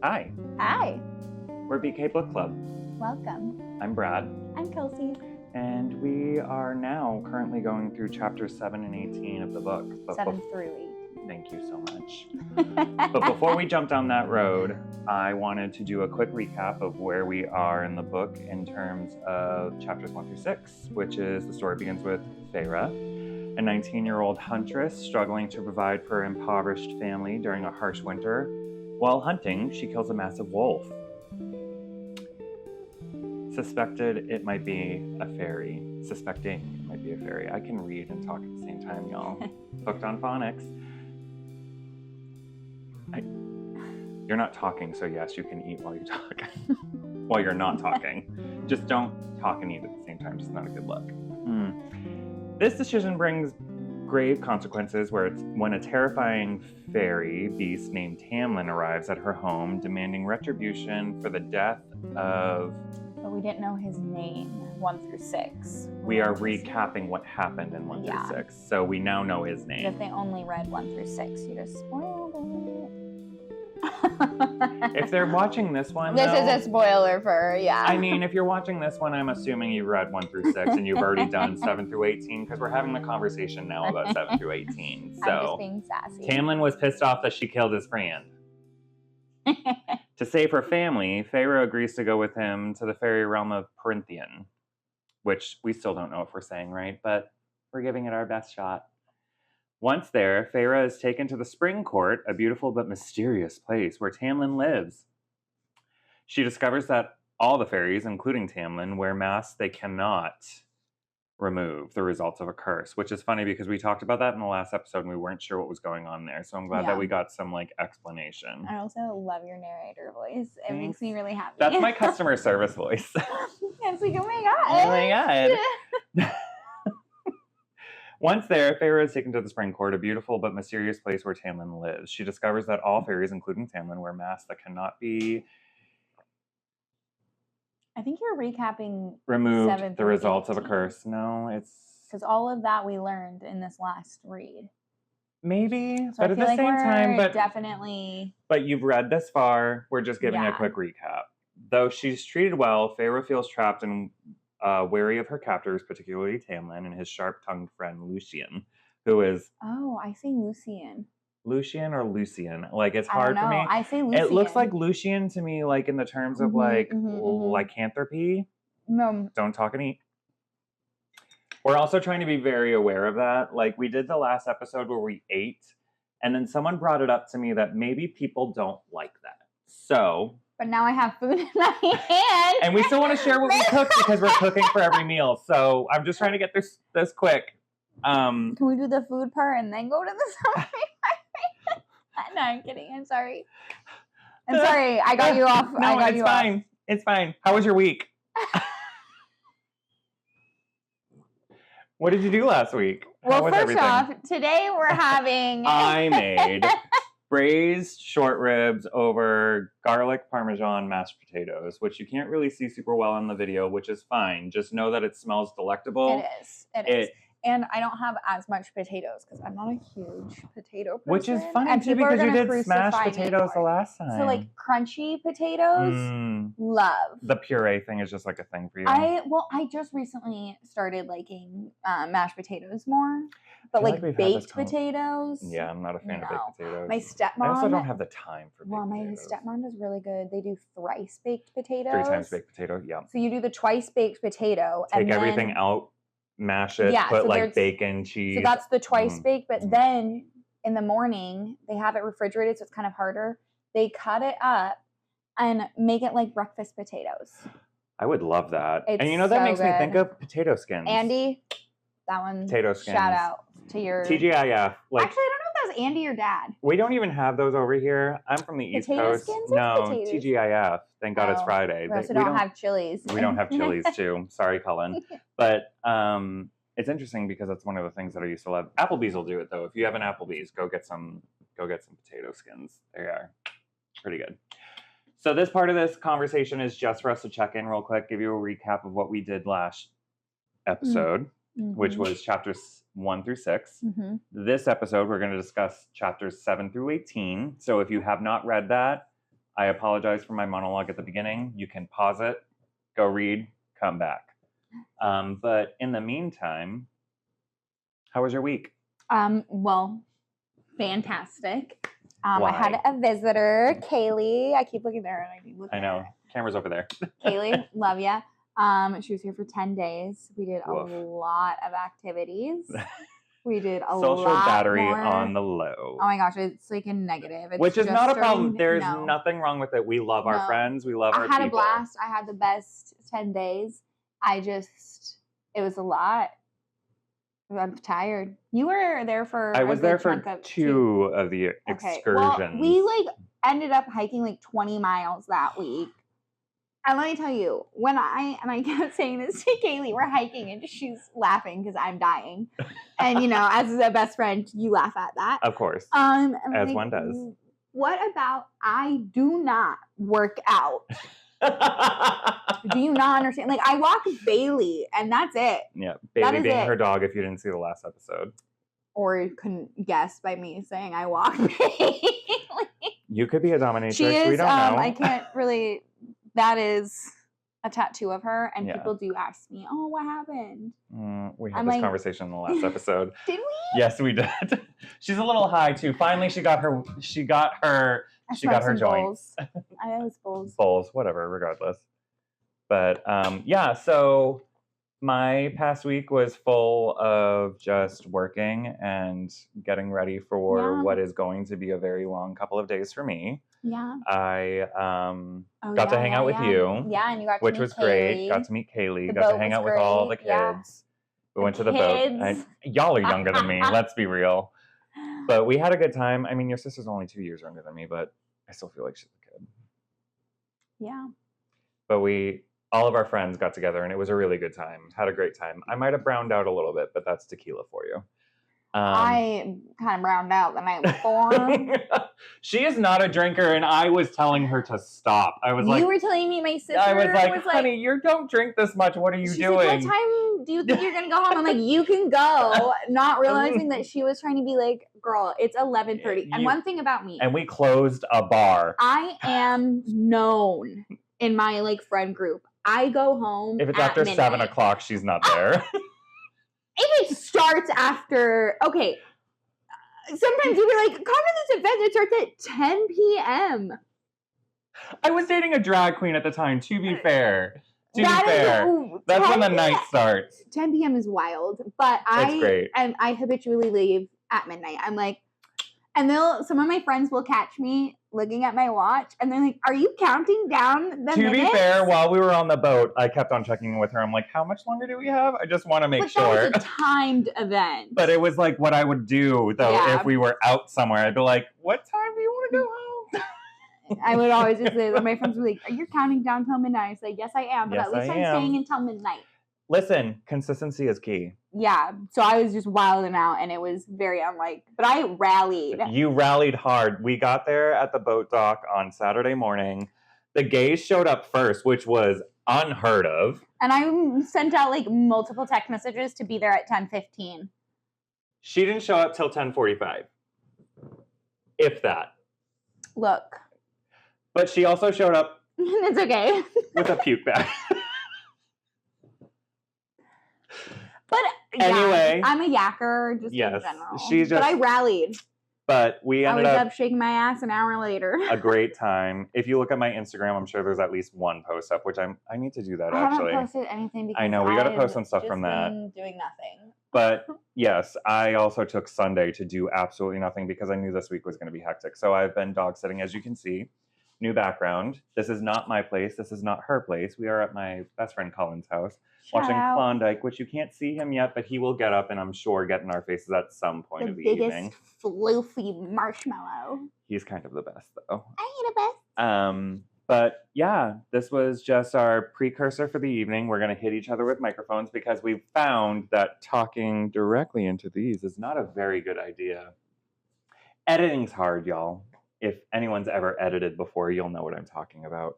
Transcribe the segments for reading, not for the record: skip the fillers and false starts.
Hi, Hi. we're BK Book Club. Welcome. I'm Brad, I'm Kelsey. and we are now currently going through chapters 7 and 18 of the book. 7 through 8. Thank you so much. But before we jump down that road, I wanted to do a quick recap of where we are in the book in terms of chapters 1 through 6, which is the story begins with Feyre, a 19-year-old huntress struggling to provide for her impoverished family during a harsh winter. While hunting, she kills a massive wolf. Suspected it might be a fairy. Suspecting it might be a fairy. I can read and talk at the same time, y'all. Hooked on phonics. You're not talking, so yes, you can eat while you talk. While you're not talking. Just don't talk and eat at the same time. Just not a good look. This decision brings grave consequences when a terrifying fairy beast named Tamlin arrives at her home, demanding retribution for the death of... But we didn't know his name, 1 through 6. We are recapping what happened in 1 through 6, so we now know his name. If they only read 1 through 6, you just spoiled it. If they're watching this one, This is a spoiler for, I mean, if you're watching this one, I'm assuming you read 1 through 6 and you've already done 7 through 18, because we're having the conversation now about 7 through 18. So, I'm just being sassy. Tamlin was pissed off that she killed his friend. To save her family, Feyre agrees to go with him to the fairy realm of Perinthian, which we still don't know if we're saying right, but we're giving it our best shot. Once there, Feyre is taken to the Spring Court, a beautiful but mysterious place where Tamlin lives. She discovers that all the fairies, including Tamlin, wear masks they cannot remove the results of a curse, which is funny because we talked about that in the last episode and we weren't sure what was going on there. So I'm glad that we got some explanation. I also love your narrator voice. It makes me really happy. That's my customer service voice. It's like, oh my god. Oh my god. Once there, Feyre is taken to the Spring Court, a beautiful but mysterious place where Tamlin lives. She discovers that all fairies, including Tamlin, wear masks that cannot be... I think you're recapping removed the results of a curse. No, it's... Because all of that we learned in this last read. Maybe, so but at the same time, definitely... But you've read this far, we're just giving a quick recap. Though she's treated well, Feyre feels trapped and wary of her captors, particularly Tamlin and his sharp-tongued friend Lucien, who is... Oh, I say Lucien. Lucien or Lucien? It's hard for me. I say Lucien. It looks like Lucien to me, in the terms of lycanthropy. No. Don't talk and eat. We're also trying to be very aware of that. We did the last episode where we ate, and then someone brought it up to me that maybe people don't like that. So... But now I have food in my hand. And we still want to share what we cook because we're cooking for every meal. So I'm just trying to get this quick. Can we do the food part and then go to the summary? No, I'm kidding. I'm sorry. I got you off. No, it's fine. It's fine. How was your week? What did you do last week? Well, first off, today we're having... I made braised short ribs over garlic parmesan mashed potatoes, which you can't really see super well in the video, which is fine. Just know that it smells delectable. It is. And I don't have as much potatoes because I'm not a huge potato person. Which is funny too because you did smashed potatoes the last time. So crunchy potatoes, love. The puree thing is just a thing for you. I just recently started liking mashed potatoes more. But baked potatoes. Yeah, I'm not a fan of baked potatoes. My stepmom. I also don't have the time for baked potatoes. My stepmom does really good. They do thrice baked potatoes. 3 times baked potato, yeah. So you do the twice baked potato. Take everything out, mash it, put bacon, cheese. So that's the twice baked, but then in the morning, they have it refrigerated, so it's kind of harder. They cut it up and make it like breakfast potatoes. I would love that. And that makes me think of potato skins. Andy, that one. Potato skins. Shout out to your... TGIF. Actually, I don't know if that was Andy or Dad. We don't even have those over here. I'm from the East Coast. Skins no, potatoes? TGIF. Thank God it's Friday. We also don't have chilies. We don't have chilies too. Sorry, Cullen. But it's interesting because that's one of the things that I used to love. Applebee's will do it though. If you have an Applebee's, go get some potato skins. There you are. Pretty good. So this part of this conversation is just for us to check in real quick, give you a recap of what we did last episode, which was chapters 1 through 6. This episode, we're going to discuss chapters 7 through 18. So if you have not read that, I apologize for my monologue at the beginning. You can pause it, go read, come back. But in the meantime, how was your week? Well, fantastic. I Why? had a visitor, Kaylee. I keep looking there and I keep looking. I know. Camera's over there. Kaylee, love ya. She was here for 10 days. We did Woof. a lot of activities. We did a Social lot battery more. on the low. Oh my gosh, it's like a negative. It's Which is just not a starting- problem. There's no. nothing wrong with it. We love our No. friends. We love our I had people. a blast. I had the best 10 days. It was a lot. I'm tired. You were there for I was there for two of the excursions. Well, we like ended up hiking like 20 miles that week. And let me tell you, when I kept saying this to Kaylee, we're hiking and she's laughing because I'm dying. And you know, as a best friend, you laugh at that. Of course. And As like, one does. What about I do not work out? Do you not understand? Like, I walk Bailey, and that's it. Yeah, Bailey is being it. her dog, if you didn't see the last episode. Or you couldn't guess by me saying I walk Bailey. You could be a dominatrix. She is, we don't know. I can't really, that is a tattoo of her, and Yeah. people do ask me, oh, what happened? We had I'm this like- conversation in the last episode. Did we? Yes, we did. She's a little high too. Finally, she got her I She got smoked her some joints. bowls. I was bowls. bowls, whatever, regardless. But yeah, so my past week was full of just working and getting ready for Yeah. what is going to be a very long couple of days for me. Yeah. I Oh, got to yeah, hang yeah, out with yeah. you, Yeah, and you got to which meet was great. Kaylee. Got to meet Kaylee. The Got to boat hang was out with all the great, yeah. kids. We went to the boat. Kids. Y'all are younger than me. Let's be real. But we had a good time. I mean, your sister's only 2 years younger than me, but I still feel like she's a kid. Yeah. But all of our friends got together and it was a really good time. Had a great time. I might have browned out a little bit, but that's tequila for you. I kind of browned out the night before. She is not a drinker, and I was telling her to stop. I was like, you were telling me my sister I was like, honey, you don't drink this much. What are you she's doing? like, what time do you think you're going to go home? I'm like, you can go. Not realizing that she was trying to be like, girl, it's 11:30. And one thing about me. And we closed a bar. I am known in my like friend group. I go home If it's at after midnight. 7 o'clock, she's not there. If it starts after, okay. Sometimes you'll be like, come to this event that starts at 10 p.m. I was dating a drag queen at the time, to be fair. That is- That's when the 10 night starts. 10 p.m. is wild, but It's great. I habitually leave at midnight. I'm like, and some of my friends will catch me looking at my watch, and they're like, "Are you counting down the minutes?" To be fair, while we were on the boat, I kept on checking with her. I'm like, how much longer do we have? I just want to make but sure. that was a timed event. But it was like what I would do, though, Yeah. if we were out somewhere. I'd be like, what time do you want to go home? I would always just say, my friends were like, "Are you counting down till midnight?" I say, "Yes, I am, but Yes, at least I I'm am. staying until midnight." Listen, consistency is key. Yeah, so I was just wilding out, and it was very unlike. But I rallied. You rallied hard. We got there at the boat dock on Saturday morning. The gays showed up first, which was unheard of. And I sent out like multiple text messages to be there at 10:15. She didn't show up till 10:45, if that. Look, But she also showed up it's okay. with a puke bag. But Anyway. yeah, I'm a yacker just Yes, in general. she's But just- I rallied. But we I ended was up up shaking my ass an hour later. a great time. If you look at my Instagram, I'm sure there's at least one post up, which I need to do that I actually. haven't posted anything because I know, we gotta I've post some stuff just from that. been doing nothing. But yes, I also took Sunday to do absolutely nothing because I knew this week was going to be hectic. So I've been dog sitting, as you can see. New background. This is not my place. This is not her place. We are at my best friend Colin's house Shout watching out. Klondike, which you can't see him yet, but he will get up and I'm sure get in our faces at some point The of the biggest evening. floofy marshmallow. He's kind of the best though. I ain't a best. But yeah, this was just our precursor for the evening. We're going to hit each other with microphones because we found that talking directly into these is not a very good idea. Editing's hard, y'all. If anyone's ever edited before, you'll know what I'm talking about.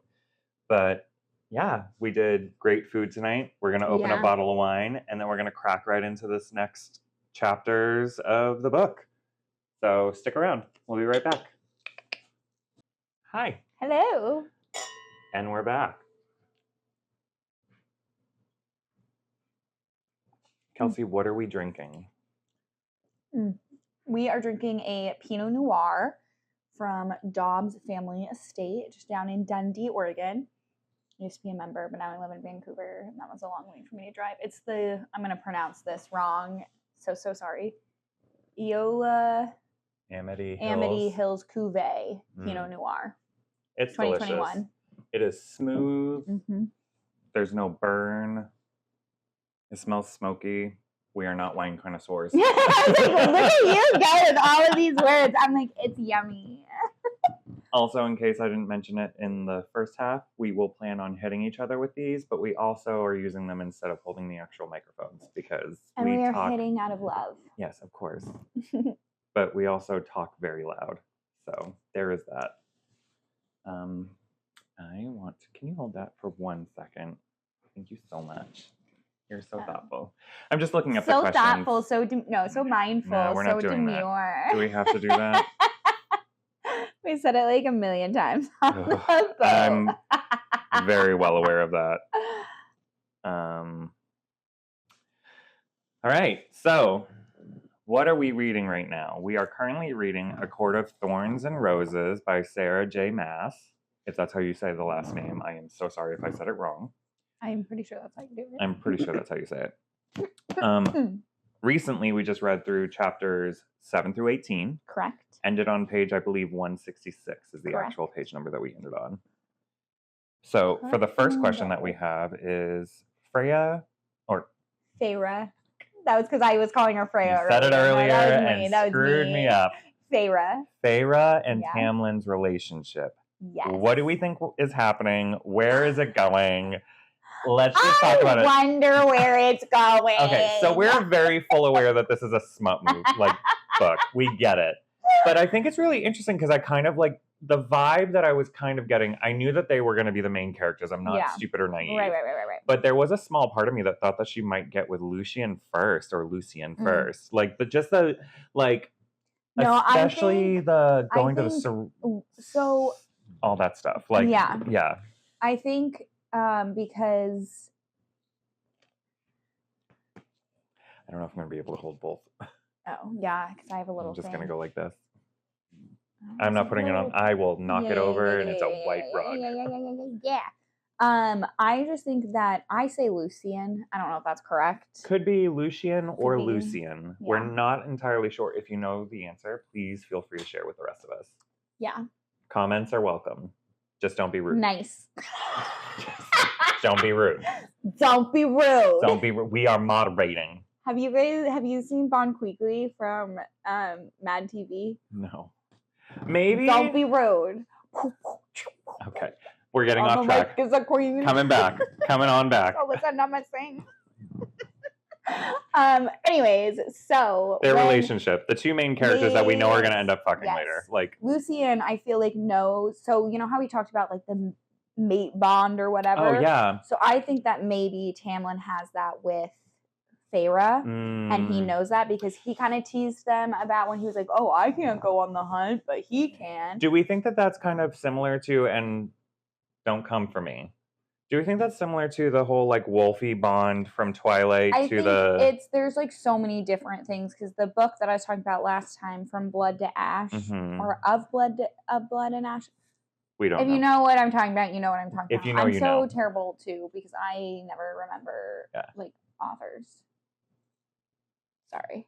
But yeah, we did great food tonight. We're going to open a Yeah. bottle of wine and then we're going to crack right into this next chapters of the book. So stick around. We'll be right back. Hi. Hello. And we're back. Kelsey, what are we drinking? We are drinking a Pinot Noir from Dobbs Family Estate, just down in Dundee, Oregon. I used to be a member, but now I live in Vancouver, and that was a long way for me to drive. It's I'm going to pronounce this wrong, so sorry. Eola Amity Hills Cuvée Pinot Noir. It's 2021. Delicious. It is smooth. Mm-hmm. There's no burn. It smells smoky. We are not wine connoisseurs. I was like, look at you go with all of these words. I'm like, it's yummy. Also, in case I didn't mention it in the first half, we will plan on hitting each other with these, but we also are using them instead of holding the actual microphones because we are hitting out of love. Yes, of course. But we also talk very loud. So there is that. Can you hold that for 1 second? Thank you so much. You're so thoughtful. I'm just looking up the questions. So thoughtful, so mindful, no, we're not doing demure. That. Do we have to do that? We said it like a million times. I'm very well aware of that. All right, so what are we reading right now? We are currently reading A Court of Thorns and Roses by Sarah J. Maas. If that's how you say the last name, I am so sorry if I said it wrong. I'm pretty sure that's how you do it. I'm pretty sure that's how you say it. Recently, we just read through chapters 7 through 18. Correct. Ended on page, I believe, 166 is the actual page number that we ended on. So for the first question that we have is Feyre. That was because I was calling her Feyre. You said it earlier and screwed me up. Feyre and Tamlin's relationship. Yes. What do we think is happening? Where is it going? Let's just talk about it. I wonder where it's going. Okay, so we're very full aware that this is a smut book. We get it. But I think it's really interesting because I kind of like the vibe that I was kind of getting. I knew that they were going to be the main characters. I'm not stupid or naive. Right. But there was a small part of me that thought that she might get with Lucien first. Like especially the going to the all that stuff. Like yeah. I think because I don't know if I'm going to be able to hold both. Oh, yeah, because I have a little I'm just going to go like this. I'm not putting it on. I will knock it over and it's a white rug. Yeah. I just think that I say Lucien. I don't know if that's correct. Could be Lucien or Lucien. Yeah. We're not entirely sure. If you know the answer, please feel free to share with the rest of us. Yeah. Comments are welcome. Just don't be rude. Nice. Don't be rude. Don't be rude. Don't be rude. We are moderating. Have you seen Bon Quigley from Mad TV? No. Maybe. Don't be rude. Okay. We're getting off track. Is a queen. Coming back. Coming on back. Oh, listen, not my thing. Anyways, so their relationship, the two main characters that we know are going to end up fucking later. Like Lucien, I feel like knows. So you know how we talked about like the mate bond or whatever. Oh yeah. So I think that maybe Tamlin has that with Feyre, and he knows that because he kind of teased them about when he was like, "Oh, I can't go on the hunt, but he can." Do we think that that's kind of similar to and don't come for me? Do we think that's similar to the whole like Wolfie bond from Twilight there's like so many different things because the book that I was talking about last time, From Blood to Ash, or Of Blood and Ash. We don't. If you know what I'm talking about, you know what I'm talking about. If you know, you know. I'm so terrible too because I never remember like authors. Sorry,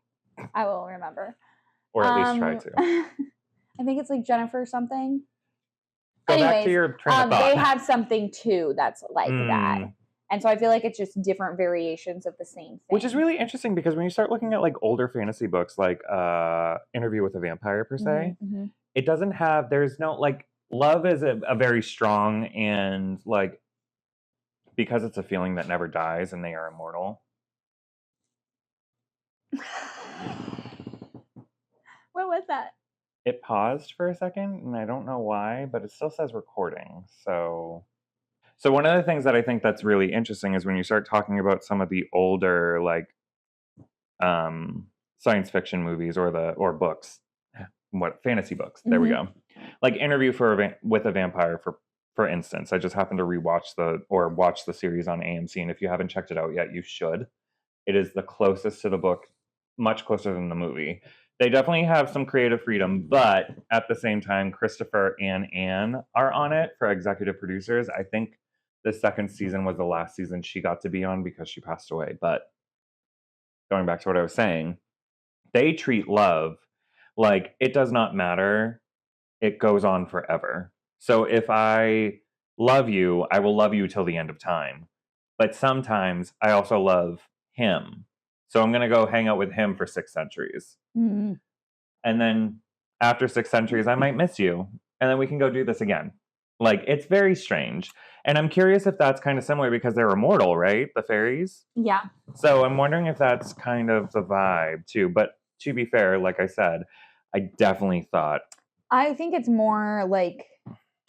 I will remember. Or at least try to. I think it's like Jennifer something. Go back to your train of thought. They have something too that's like that. And so I feel like it's just different variations of the same thing. Which is really interesting because when you start looking at like older fantasy books like Interview with a Vampire per se, it doesn't have, there's no like, love is a very strong and like, because it's a feeling that never dies and they are immortal. What was that? It paused for a second, and I don't know why, but it still says recording. So one of the things that I think that's really interesting is when you start talking about some of the older, like, science fiction movies or books, fantasy books. There we go. like Interview with a Vampire, for instance. I just happened to watch the series on AMC, and if you haven't checked it out yet, you should. It is the closest to the book, much closer than the movie. They definitely have some creative freedom, but at the same time, Christopher and Anne are on it for executive producers. I think the second season was the last season she got to be on because she passed away. But going back to what I was saying, they treat love like it does not matter. It goes on forever. So if I love you, I will love you till the end of time. But sometimes I also love him. So I'm going to go hang out with him for 6 centuries. Mm-hmm. And then after 6 centuries, I might miss you. And then we can go do this again. Like, it's very strange. And I'm curious if that's kind of similar because they're immortal, right? The fairies? Yeah. So I'm wondering if that's kind of the vibe too. But to be fair, like I said, I definitely thought. I think it's more like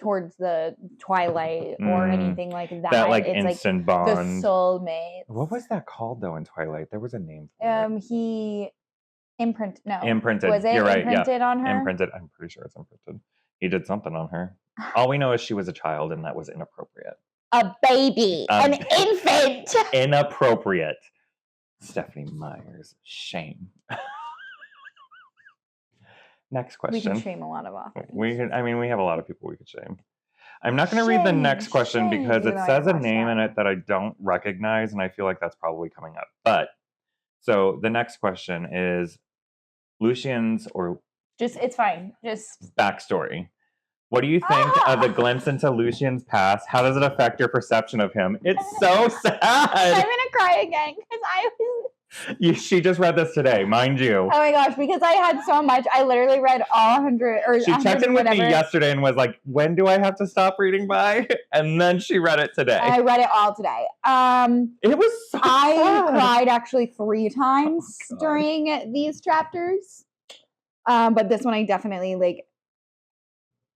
towards the Twilight or anything like that. That like it's instant like bond. The soulmate. What was that called though in Twilight? There was a name for it. He imprinted. Was it You're right. imprinted on her? Imprinted. I'm pretty sure it's imprinted. He did something on her. All we know is she was a child and that was inappropriate. A baby. An infant. Inappropriate. Stephanie Myers. Shame. Next question. We can shame a lot of authors. We have a lot of people we could shame. I'm not going to read the next question because it says a name in it that I don't recognize, and I feel like that's probably coming up. But, so the next question is Lucien's it's fine. Just backstory. What do you think of the glimpse into Lucien's past? How does it affect your perception of him? It's so sad. I'm going to cry again because She just read this today, mind you. Oh my gosh, because I had so much. I literally read all 100 or she checked in with me yesterday and was like, when do I have to stop reading by? And then she read it today. I read it all today. It was so sad. Cried actually 3 times during these chapters. But this one I definitely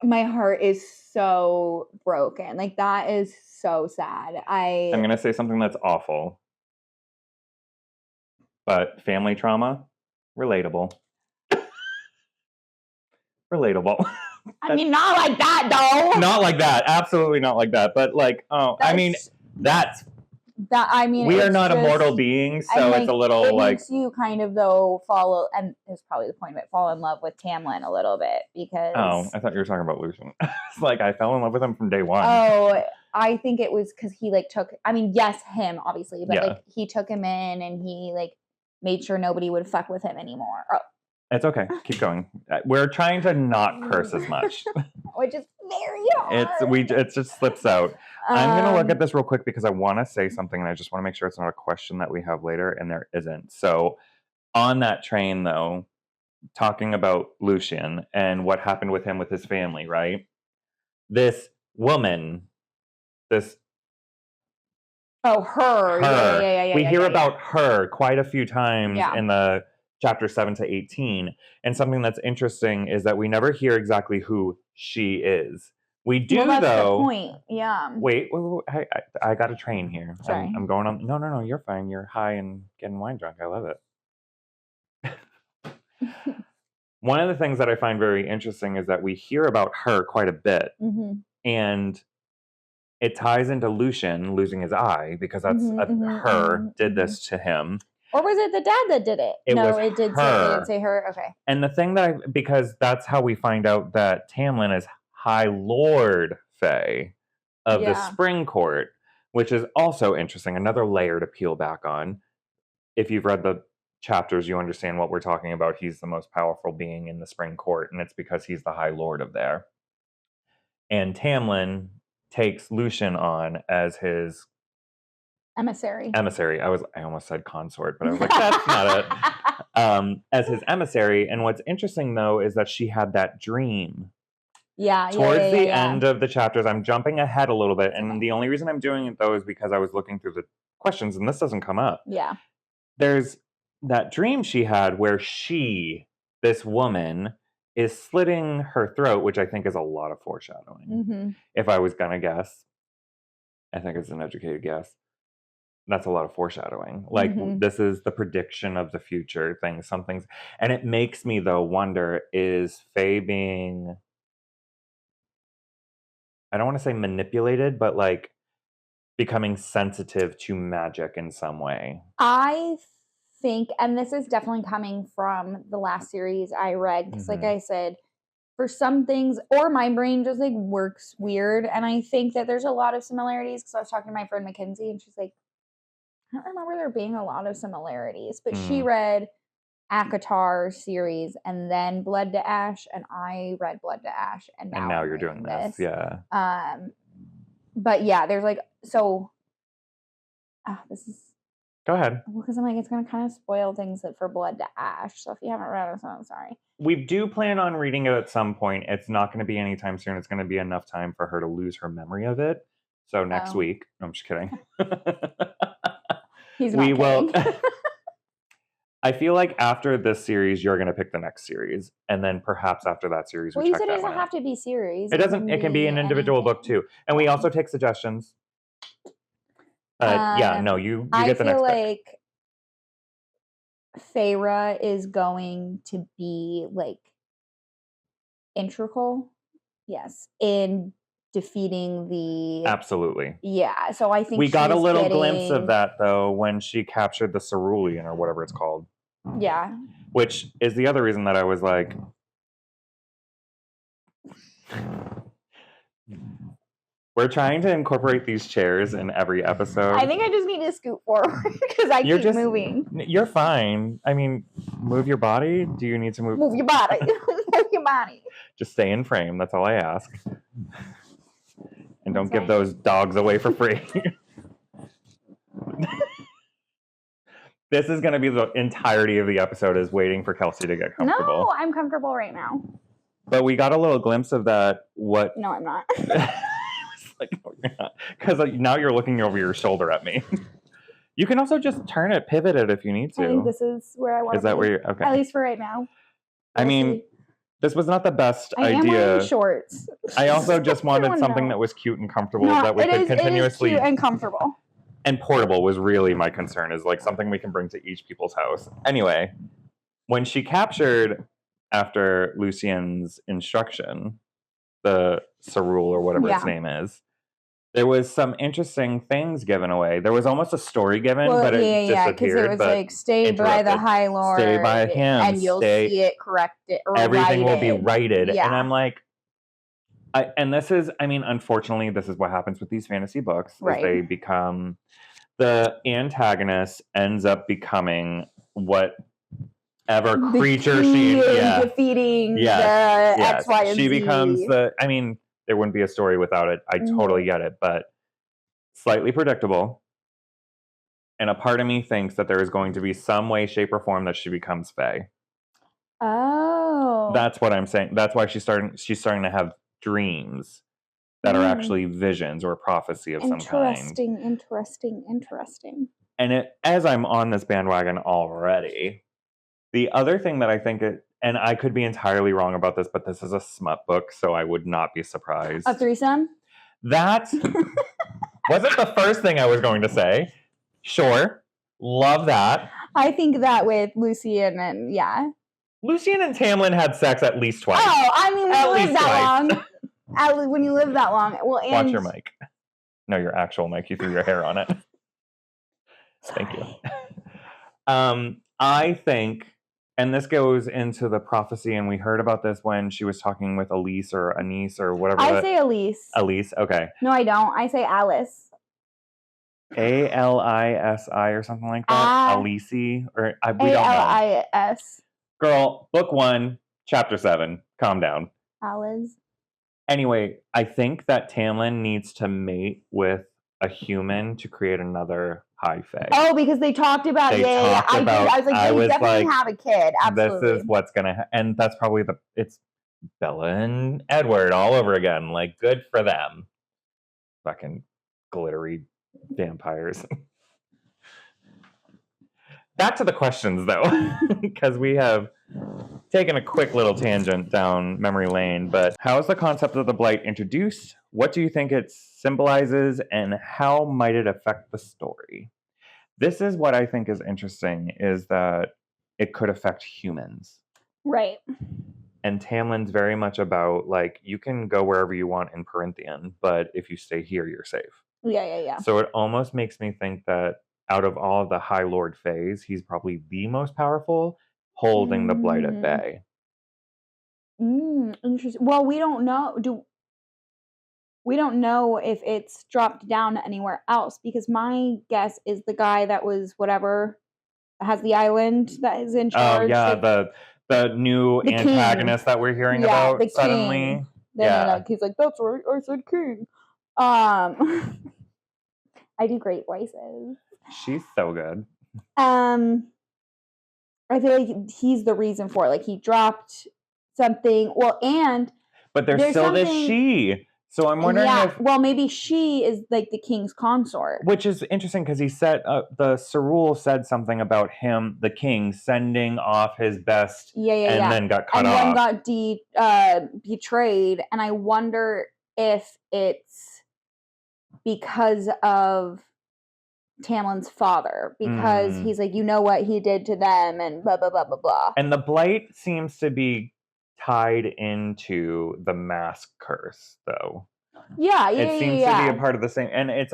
my heart is so broken. Like, that is so sad. I'm going to say something that's awful. But family trauma, relatable. Relatable. I mean, not like that, though. Not like that. Absolutely not like that. But we are not immortal beings, so it's a little it makes you kind of follow, and it's probably the point of it, fall in love with Tamlin a little bit because. Oh, I thought you were talking about Lucien. It's like I fell in love with him from day one. Oh, I think it was because he took. I mean, yes, him obviously, but he took him in and he made sure nobody would fuck with him anymore. Oh. It's okay. Keep going. We're trying to not curse as much. Which is very hard. It just slips out. I'm going to look at this real quick because I want to say something and I just want to make sure it's not a question that we have later, and there isn't. So on that train, though, talking about Lucien and what happened with him with his family, right? This woman, her. Yeah. We hear about her quite a few times in the chapter 7 to 18. And something that's interesting is that we never hear exactly who she is. We do, that's though. The point. Yeah. Wait. I got a train here. Sorry. I'm going on. No. You're fine. You're high and getting wine drunk. I love it. One of the things that I find very interesting is that we hear about her quite a bit. Mm-hmm. And it ties into Lucien losing his eye because that's did this to him. Or was it the dad that did it? It did say her. Okay. And the thing because that's how we find out that Tamlin is High Lord Fey of the Spring Court, which is also interesting. Another layer to peel back on. If you've read the chapters, you understand what we're talking about. He's the most powerful being in the Spring Court, and it's because he's the High Lord of there. And Tamlin takes Lucien on as his emissary. I almost said consort, but I was like, that's not it. As his emissary. And what's interesting, though, is that she had that dream. Towards the end of the chapters, I'm jumping ahead a little bit. And the only reason I'm doing it, though, is because I was looking through the questions, and this doesn't come up. Yeah. There's that dream she had where this woman, is slitting her throat, which I think is a lot of foreshadowing. Mm-hmm. If I was going to guess, I think it's an educated guess. That's a lot of foreshadowing. This is the prediction of the future things, and it makes me, though, wonder, is Faye being I don't want to say manipulated, but like becoming sensitive to magic in some way. I think, and this is definitely coming from the last series I read, because like I said, for some things, or my brain just like works weird, and I think that there's a lot of similarities, because I was talking to my friend Mackenzie, and she's like, I don't remember there being a lot of similarities, but she read ACOTAR series and then Blood to Ash, and I read Blood to Ash, and now you're doing this. Yeah. But yeah, there's like, so this is, go ahead. well, because I'm like, it's gonna kind of spoil things for Blood to Ash, so if you haven't read it, so I'm sorry. We do plan on reading it at some point. It's not going to be anytime soon. It's going to be enough time for her to lose her memory of it. So next week. No, I'm just kidding. He's not kidding. I feel like after this series, you're going to pick the next series, and then perhaps after that series, well, we you check said that it doesn't one have out. to be series. It doesn't. It can be an individual book too, and we also take suggestions. Yeah, no, you get the next. I feel like Feyre is going to be like integral, yes, in defeating the. Absolutely. Yeah, so I think we got a little glimpse of that though when she captured the cerulean or whatever it's called. Yeah. Which is the other reason that I was like, we're trying to incorporate these chairs in every episode. I think I just need to scoot forward because I keep moving. You're fine. I mean, move your body. Do you need to move? Move your body. Move your body. Just stay in frame. That's all I ask. And don't give those dogs away for free. This is going to be the entirety of the episode is waiting for Kelsey to get comfortable. No, I'm comfortable right now. But we got a little glimpse of that. What? No, I'm not. Like, no, you're not. Because now you're looking over your shoulder at me. You can also just turn it, pivot it if you need to. I think this is where I want to be. Is that where you're? Okay. At least for right now. I mean, this was not the best idea. I am wearing shorts. I also just wanted something that was cute and comfortable that we could continuously. It is cute and comfortable. And portable was really my concern, is like something we can bring to each people's house. Anyway, when she captured, after Lucien's instruction, the cerule or whatever its name is, there was some interesting things given away. There was almost a story given, but it disappeared. Because it was like, stay by the High Lord. Stay by him. And you'll see it corrected. Everything will be righted. Yeah. And I'm like, and this is, I mean, unfortunately, this is what happens with these fantasy books. Right. They become, the antagonist ends up becoming whatever creature she is. Defeating the X, Y, and Z. She becomes I mean, there wouldn't be a story without it. I totally get it, but slightly predictable. And a part of me thinks that there is going to be some way, shape, or form that she becomes Fae. Oh. That's what I'm saying. That's why she's starting to have dreams that are actually visions or prophecy of some kind. Interesting. And as I'm on this bandwagon already, the other thing that I think and I could be entirely wrong about this, but this is a smut book, so I would not be surprised. A threesome? That wasn't the first thing I was going to say. Sure. Love that. I think that with Lucien and, Lucien and Tamlin had sex at least twice. Oh, I mean, when you live that long. When you live that long. Well, and watch your mic. No, your actual mic. You threw your hair on it. Sorry. Thank you. I think, and this goes into the prophecy, and we heard about this when she was talking with Elise or Anise or whatever. I say Elise. Elise, okay. No, I don't. I say Alice. A-L-I-S-I or something like that. Alice, or we don't know. A-L-I-S. Girl, book 1, chapter 7. Calm down. Alice. Anyway, I think that Tamlin needs to mate with a human to create another high fae. Oh, because they talked about I was like, they definitely have a kid. Absolutely. This is what's gonna and that's probably it's Bella and Edward all over again. Like, good for them. Fucking glittery vampires. Back to the questions though, because we have taken a quick little tangent down memory lane, but how is the concept of the blight introduced? What do you think it symbolizes, and how might it affect the story? This is what I think is interesting, is that it could affect humans. Right. And Tamlin's very much about, like, you can go wherever you want in Perinthian, but if you stay here, you're safe. Yeah. So it almost makes me think that out of all of the High Lord Fays, he's probably the most powerful, holding the blight at bay. Interesting. Well, we don't know. We don't know if it's dropped down anywhere else, because my guess is the guy that was whatever has the island that is in charge. Oh yeah, the new antagonist king. that we're hearing Yeah, about the suddenly. king. Then Yeah. like, he's like, that's right, I said king. I do great voices. She's so good. I feel like he's the reason for it. Like, he dropped something. Well, and but there's still this she. So I'm wondering if... Well, maybe she is like the king's consort. Which is interesting because he said, the Cerule said something about him, the king, sending off his best and then got cut off. And one got betrayed. And I wonder if it's because of Tamlin's father. Because he's like, you know what he did to them and blah, blah, blah, blah, blah. And the blight seems to be tied into the mask curse, though. It seems to be a part of the same, and it's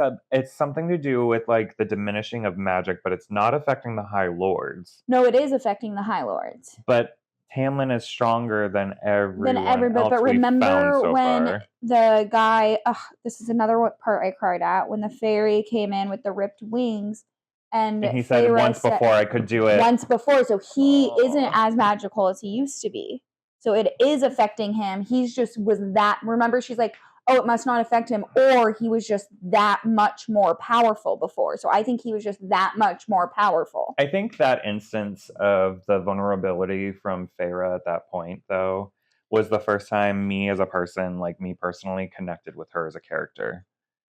something to do with like the diminishing of magic, but it's not affecting the High Lords. No, it is affecting the High Lords. But Tamlin is stronger than everyone else but remember found so when far. The guy, this is another part I cried at, when the fairy came in with the ripped wings, and he said, Feyre once before I could do it. Once before, so he isn't as magical as he used to be. So it is affecting him. He's just was that. Remember, she's like, oh, it must not affect him, or he was just that much more powerful before. So I think he was just that much more powerful. I think that instance of the vulnerability from Feyre at that point, though, was the first time me as a person, like me personally, connected with her as a character.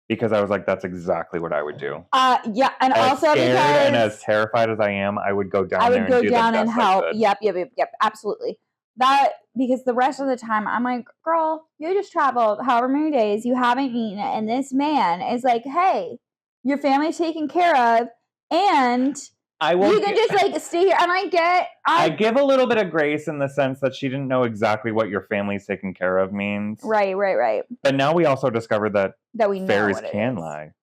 Because I was like, that's exactly what I would do. Yeah, and as also scared because and as terrified as I am, I would go down there and do the best and help. I could. Yep, absolutely. That, because the rest of the time I'm like, girl, you just traveled however many days, you haven't eaten, and this man is like, hey, your family's taken care of, and you can just like stay here. And I give a little bit of grace in the sense that she didn't know exactly what your family's taken care of means. Right. But now we also discovered that we know fairies can lie.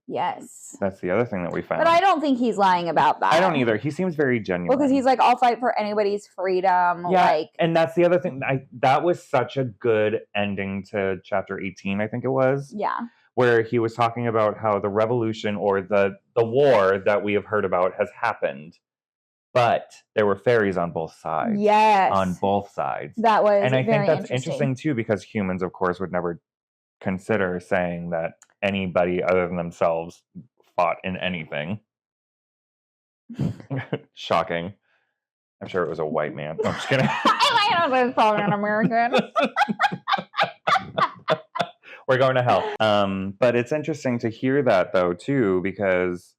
Yes. That's the other thing that we found. But I don't think he's lying about that. I don't either. He seems very genuine. Well, because he's like, I'll fight for anybody's freedom. Yeah, and that's the other thing. That was such a good ending to chapter 18, I think it was. Yeah. Where he was talking about how the revolution or the war that we have heard about has happened. But there were fairies on both sides. Yes. On both sides. That was And I very think that's interesting too, because humans, of course, would never consider saying that anybody other than themselves fought in anything. Shocking. I'm sure it was a white man. No, I'm just kidding. I don't know, it's probably an American. We're going to hell. But it's interesting to hear that though too, because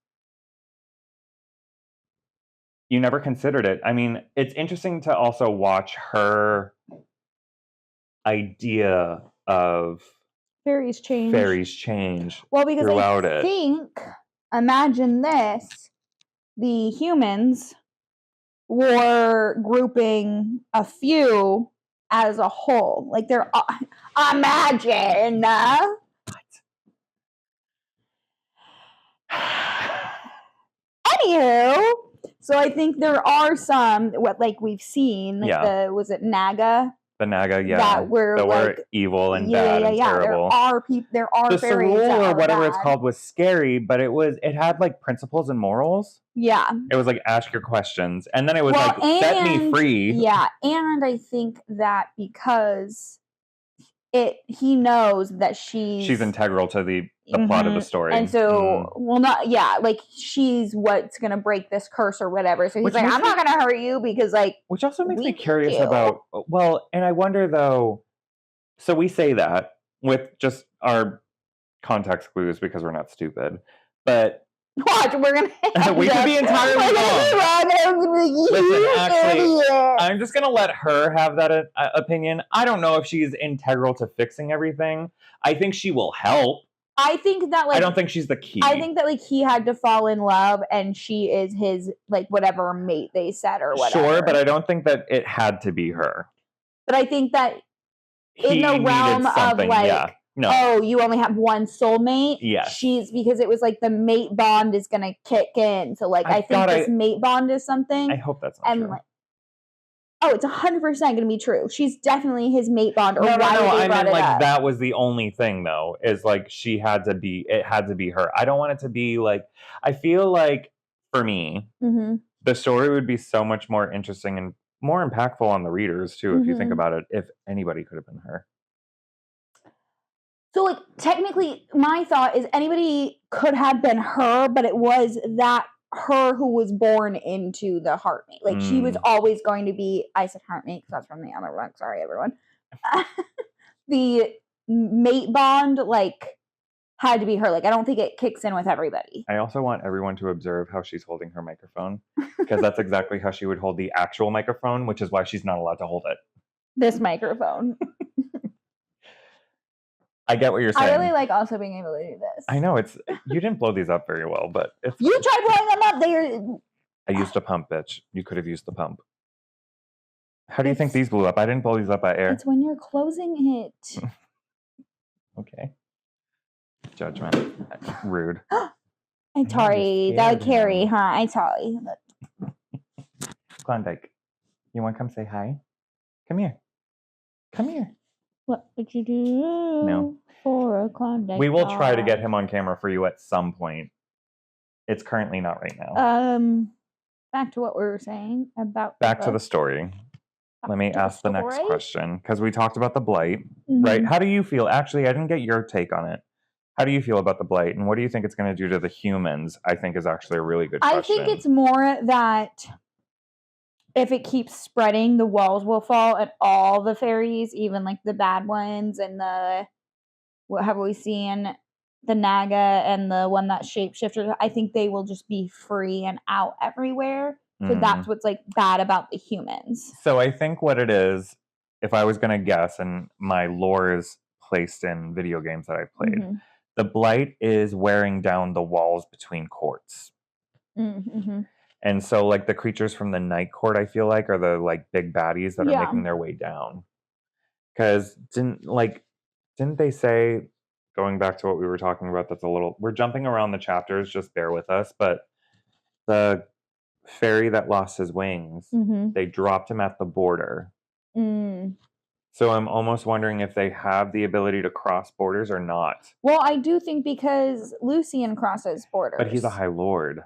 you never considered it. I mean, it's interesting to also watch her idea of fairies change. Well, because I think, imagine this, the humans were grouping a few as a whole. Like, they're, imagine. Anywho, so I think there are some, like we've seen, like was it Naga? The Naga, yeah. That were evil and bad and terrible. There are the fairies Cerule or whatever bad. It's called was scary, but it had like principles and morals. Yeah. It was like, ask your questions. And then it was set me free. Yeah. And I think that because he knows that she's integral to the plot of the story. And so, like she's what's going to break this curse or whatever. So he's like, I'm not going to hurt you because like. Which also makes me curious about, and I wonder though, so we say that with just our context clues because we're not stupid, but. Watch, we're going to. We could be entirely wrong. Listen, actually, I'm just going to let her have that opinion. I don't know if she's integral to fixing everything. I think she will help. I think that I don't think she's the key. I think that he had to fall in love and she is his whatever mate they said or whatever. Sure, but I don't think that it had to be her. But I think that in the realm of like, oh, you only have one soulmate. Yes. She's because it was like the mate bond is gonna kick in. So like I think this mate bond is something. I hope that's not true. Like, oh, it's 100% gonna be true. She's definitely his mate bond. Or no, I meant like up. That was the only thing though, is like it had to be her. I don't want it to be like, I feel like for me, the story would be so much more interesting and more impactful on the readers too, if you think about it, if anybody could have been her. So, like, technically, my thought is anybody could have been her, but it was that her who was born into the heartmate. Like, she was always going to be, I said heartmate because that's from the other one. Sorry, everyone. The mate bond, like, had to be her. Like, I don't think it kicks in with everybody. I also want everyone to observe how she's holding her microphone, because that's exactly how she would hold the actual microphone, which is why she's not allowed to hold it. This microphone. I get what you're saying. I really like also being able to do this. I know you didn't blow these up very well, but you tried blowing them up. I used a pump, bitch. You could have used the pump. How do you think these blew up? I didn't blow these up by air. It's when you're closing it. Okay. Judgment. Rude. I'm sorry. That Carrie, huh? I'm sorry. Klondike, you want to come say hi? Come here. Come here. What would you do for a Klondike? We will try to get him on camera for you at some point. It's currently not right now. Back to what we were saying about back to the story. Let me ask the next question, because we talked about the blight, right? How do you feel? Actually, I didn't get your take on it. How do you feel about the blight, and what do you think it's going to do to the humans? I think is actually a really good question. I think it's more that if it keeps spreading, the walls will fall at all the fairies, even like the bad ones and what have we seen? The Naga and the one that shapeshifter. I think they will just be free and out everywhere. So that's what's like bad about the humans. So I think what it is, if I was going to guess, and my lore is placed in video games that I've played, the blight is wearing down the walls between courts. And so like the creatures from the night court, I feel like, are the like big baddies that are making their way down. Because didn't they say, going back to what we were talking about, we're jumping around the chapters, just bear with us, but the fairy that lost his wings, they dropped him at the border. So I'm almost wondering if they have the ability to cross borders or not. Well, I do think because Lucian crosses borders. But he's a High Lord.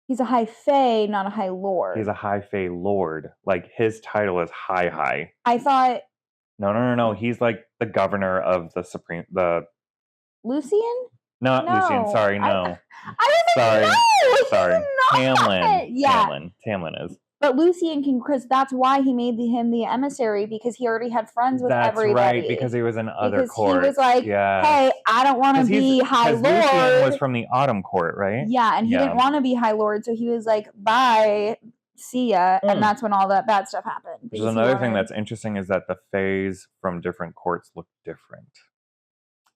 He's a High Fae, not a High Lord. He's a High Fae Lord. Like, his title is High. I thought... No. He's like the governor of the Lucian? Not no. Lucian. Sorry, no. Sorry. Tamlin. Yeah. Tamlin is. But Lucian can, because that's why he made him the emissary, because he already had friends with everybody. That's right, because he was in other courts. He was like, hey, I don't want to be High Lord. Lucian was from the Autumn Court, right? Yeah, and he didn't want to be High Lord, so he was like, bye, see ya. And that's when all that bad stuff happened. There's another thing that's interesting is that the Faes from different courts look different.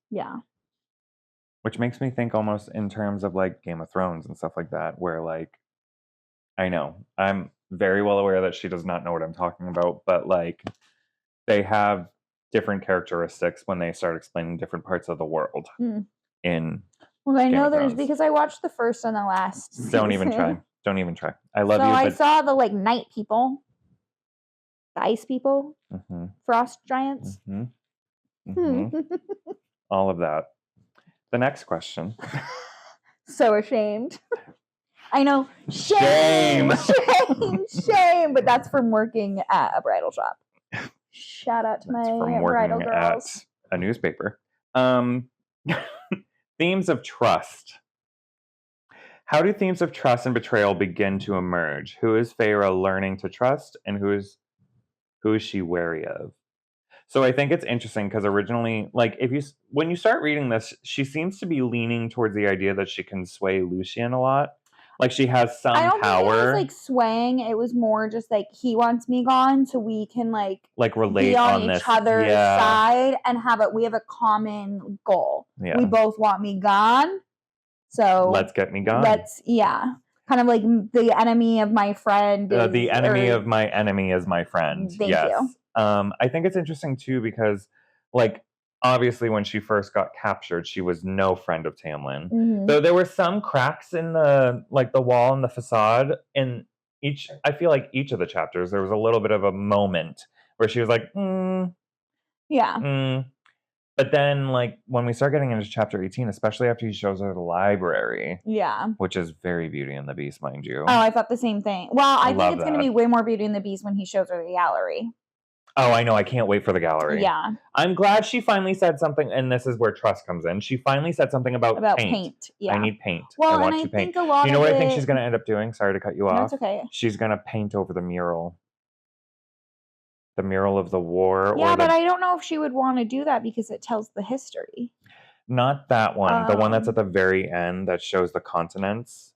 Yeah. Which makes me think almost in terms of like Game of Thrones and stuff like that, where like, I know, I'm very well aware that she does not know what I'm talking about, but like they have different characteristics when they start explaining different parts of the world in Well, I know there's, because I watched the first and the last season. Don't even try. I love you. So I saw the like night people, the ice people, frost giants. All of that. The next question. So ashamed. I know. Shame. But that's from working at a bridal shop. Shout out to my bridal girls. At a newspaper. Themes of trust. How do themes of trust and betrayal begin to emerge? Who is Feyre learning to trust, and who is she wary of? So I think it's interesting because originally, like, when you start reading this, she seems to be leaning towards the idea that she can sway Lucian a lot. Like, she has some power. I don't think it was like swaying. It was more just like, he wants me gone, so we can like relate be on each other's side and we have a common goal. Yeah. We both want me gone, so let's get me gone. Kind of like the enemy of my friend. The enemy of my enemy is my friend. Thank you. I think it's interesting too because, like, obviously when she first got captured, she was no friend of Tamlin. Mhm. Though there were some cracks in the wall and the facade in each. I feel like each of the chapters there was a little bit of a moment where she was like, Yeah. But then, like, when we start getting into chapter 18, especially after he shows her the library, Yeah. which is very Beauty and the Beast, mind you. Oh, I thought the same thing. Well, I think love it's going to be that. way more Beauty and the Beast when he shows her the gallery. Oh, I know. I can't wait for the gallery. Yeah. I'm glad she finally said something, and this is where trust comes in. She finally said something about paint. Yeah. I need paint. Well, I want and to I paint. think a lot You know of what I think it- she's going to end up doing? Sorry to cut you No, off. it's okay. She's going to paint over the mural. The mural of the war. Yeah, or but I don't know if she would want to do that because it tells the history. Not that one. The one that's at the very end that shows the continents.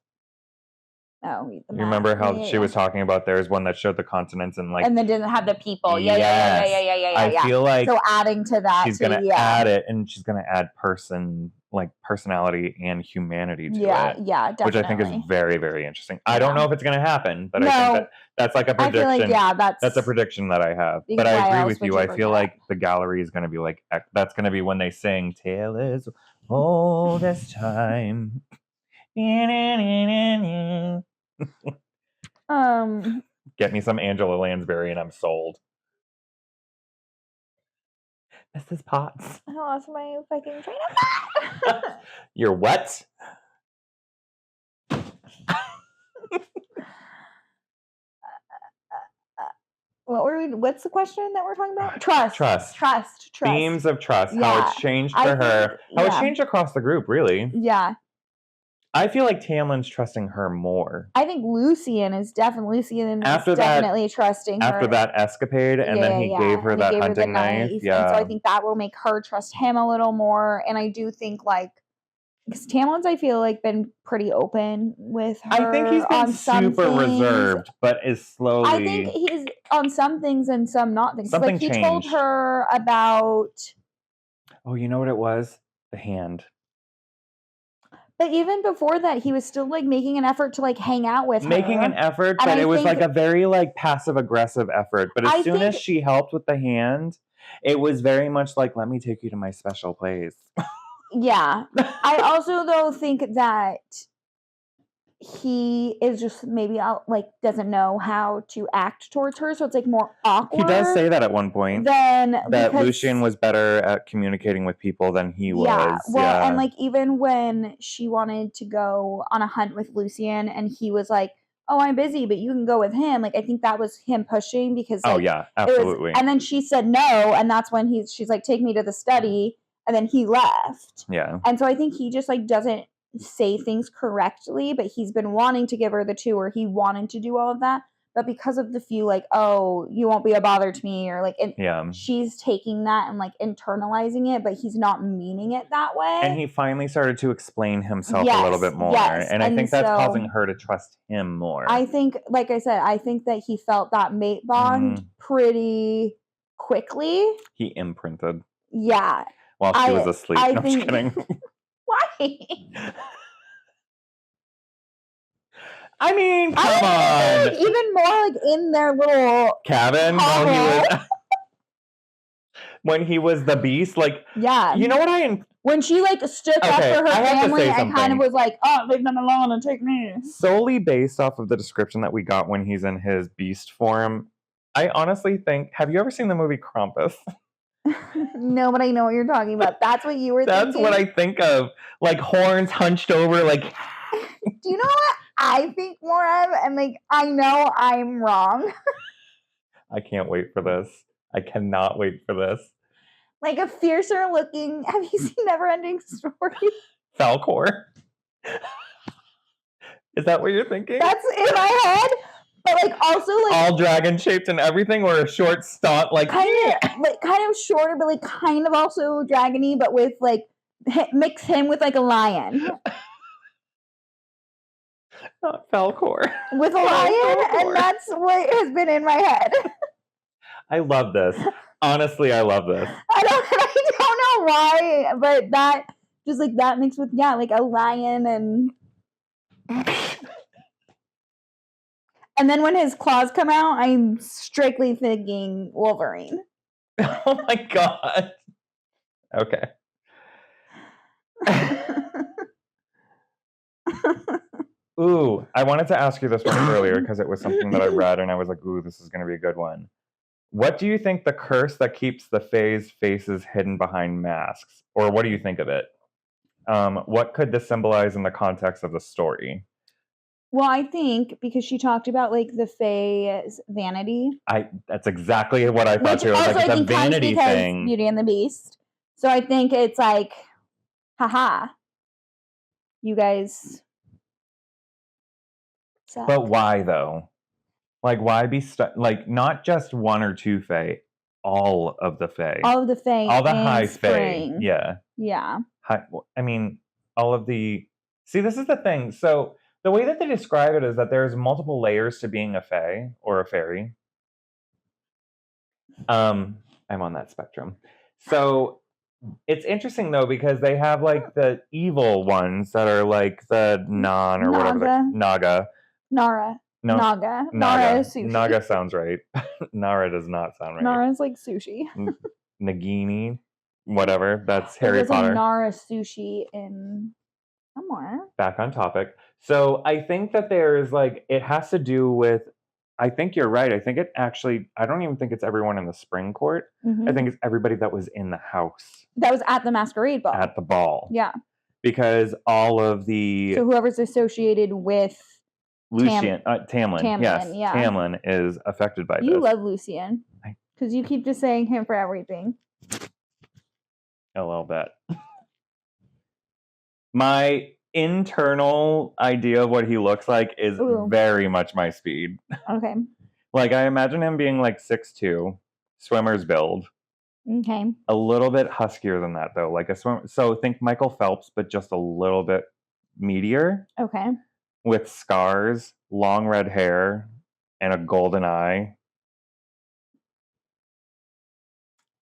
Oh, You remember how she was talking about there's one that showed the continents and like and then didn't have the people. Yeah. I feel like so adding to that, she's gonna add it, and she's gonna add personality and humanity to it. Yeah, definitely. Which I think is very, very interesting. I don't know if it's gonna happen, but I think that's like a prediction. I feel like, that's a prediction that I have. But I agree with you. I feel like the gallery is gonna be like that's gonna be when they sing "Tale is old as time." Get me some Angela Lansbury and I'm sold. Mrs. Potts. I lost my fucking train of thought. You're what? What's the question that we're talking about? Trust. Themes of trust. How it's changed for her. How it's changed across the group, really. Yeah. I feel like Tamlin's trusting her more. I think Lucian is definitely trusting her. After that escapade, and then he gave her that hunting knife. Yeah. And so I think that will make her trust him a little more. And I do think, like, because Tamlin's, I feel like, been pretty open with her. I think he's been super reserved, but is slowly. I think he's on some things and some not things. Something like he changed. told her about. Oh, you know what it was? The hand. But even before that, he was still like making an effort to like hang out with her. Making an effort, but it was like a very like passive aggressive effort. But as soon as she helped with the hand, it was very much like, let me take you to my special place. Yeah. I also though think that he is just maybe doesn't know how to act towards her, so it's like more awkward. He does say that at one point. That Lucian was better at communicating with people than he was. Well, and like even when she wanted to go on a hunt with Lucian, and he was like, "Oh, I'm busy, but you can go with him." Like I think that was him pushing because. Like, oh yeah, absolutely. And then she said no, and that's when she's like, "Take me to the study," and then he left. Yeah. And so I think he just like doesn't say things correctly, but he's been wanting to give her the tour. He wanted to do all of that, but because of the few like, "Oh, you won't be a bother to me," or like, she's taking that and like internalizing it, but he's not meaning it that way. And he finally started to explain himself a little bit more, and I think that's causing her to trust him more. I think, like I said, I think that he felt that mate bond pretty quickly. He imprinted. Yeah. While she was asleep. No, I'm just kidding. Why? I mean, come on. Like, even more like in their little cabin when he was the beast, like you know what when she like stood up for her family and kind of was like, "Oh, leave them alone and take me." Solely based off of the description that we got when he's in his beast form, I honestly think. Have you ever seen the movie Krampus? No, but I know what you're talking about. That's what you were thinking. That's what I think of. Like horns hunched over, like. Do you know what I think more of? And like, I know I'm wrong. I can't wait for this. I cannot wait for this. Like a fiercer looking. Have you seen Neverending Story? Falcor. Is that what you're thinking? That's in my head. But like also like all dragon shaped and everything, or a short stomp, like kind of shorter, but like kind of also dragony, but with like mix him with like a lion. Not Falcor. With a lion, and that's what has been in my head. I love this. Honestly, I love this. I don't know why, but that just like that mixed with like a lion and And then when his claws come out, I'm strictly thinking Wolverine. Oh my god. Okay. Ooh, I wanted to ask you this one earlier because it was something that I read and I was like, ooh, this is going to be a good one. What do you think the curse that keeps the Fae's faces hidden behind masks? Or what do you think of it? What could this symbolize in the context of the story? Well, I think because she talked about like the Fae's vanity. That's exactly what I thought Which too. also Like, it's I a think comes vanity because thing. Beauty and the Beast. So I think it's like, haha, you guys suck. But why though? Like, why be stuck? Like, not just one or two Fae, all of the Fae. All of the Fae. All the in high spring. Fae. Yeah. Yeah. I mean, all of the... See, this is the thing. So, the way that they describe it is that there's multiple layers to being a Fae or a fairy. I'm on that spectrum. So, it's interesting, though, because they have, like, the evil ones that are, like, the Non or whatever. Naga. Nara. No, Naga. Nara is sushi. Naga sounds right. Nara does not sound right. Nara's like sushi. Nagini, whatever. That's Harry There's Potter. a Nara sushi in somewhere. Back on topic. So I think that there's like, it has to do with, I think you're right. I think it actually, I don't even think it's everyone in the spring court. Mm-hmm. I think it's everybody that was in the house. That was at the masquerade ball. At the ball. Yeah. Because all of the... So whoever's associated with Tamlin. Yes, yeah. Tamlin is affected by this. You love Lucian. Because you keep just saying him for everything. A little bit. My internal idea of what he looks like is very much my speed. Okay. Like, I imagine him being like 6'2", swimmer's build. Okay. A little bit huskier than that, though. Like a swimmer. So think Michael Phelps, but just a little bit meatier. Okay. With scars, long red hair, and a golden eye.